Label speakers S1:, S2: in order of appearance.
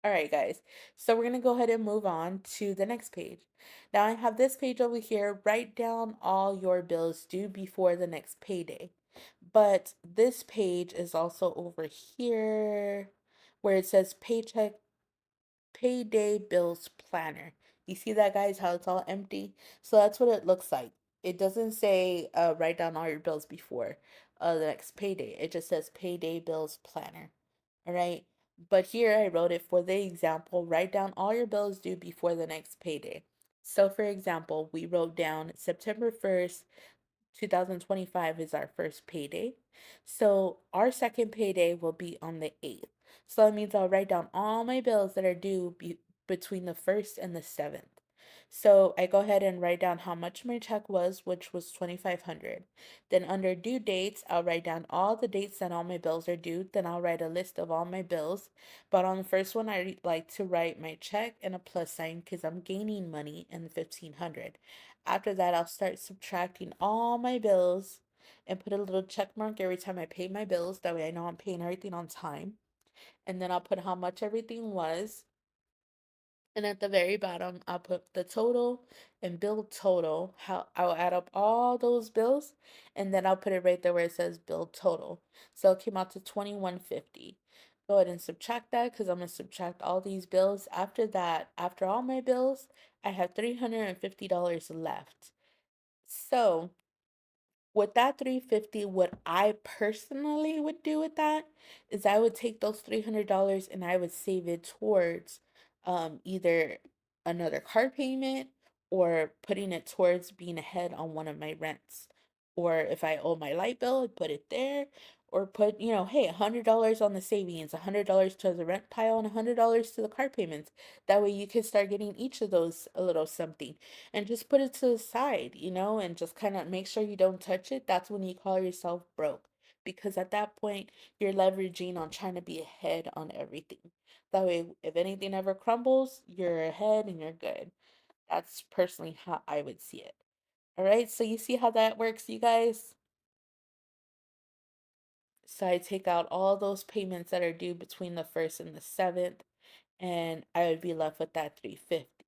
S1: All right, guys. So we're going to go ahead and move on to the next page. Now I have this page over here. Write down all your bills due before the next payday. But this page is also over here where it says payday bills planner. You see that, guys, how it's all empty? So that's what it looks like. It doesn't say write down all your bills before the next payday. It just says payday bills planner. All right. But here I wrote it for the example, write down all your bills due before the next payday. So for example, we wrote down September 1st, 2025 is our first payday. So our second payday will be on the 8th. So that means I'll write down all my bills that are due between the 1st and the 7th. So I go ahead and write down how much my check was, which was 2,500. Then under due dates, I'll write down all the dates that all my bills are due. Then I'll write a list of all my bills. But on the first one, I like to write my check and a plus sign because I'm gaining money in the 1,500. After that, I'll start subtracting all my bills and put a little check mark every time I pay my bills. That way I know I'm paying everything on time. And then I'll put how much everything was. And at the very bottom, I'll put the total and bill total. How I'll add up all those bills and then I'll put it right there where it says bill total. So it came out to 2150. Go ahead and subtract that because I'm going to subtract all these bills. After that, after all my bills, I have $350 left. So with that 350, what I personally would do with that is I would take those $300 and I would save it towards either another car payment or putting it towards being ahead on one of my rents. Or if I owe my light bill, I'd put it there. Or put, hey, $100 on the savings, $100 to the rent pile, and $100 to the car payments. That way you can start getting each of those a little something and just put it to the side, and just kind of make sure you don't touch it. That's when you call yourself broke. Because at that point, you're leveraging on trying to be ahead on everything. That way, if anything ever crumbles, you're ahead and you're good. That's personally how I would see it. All right, so you see how that works, you guys? So I take out all those payments that are due between the 1st and the 7th, and I would be left with that 350.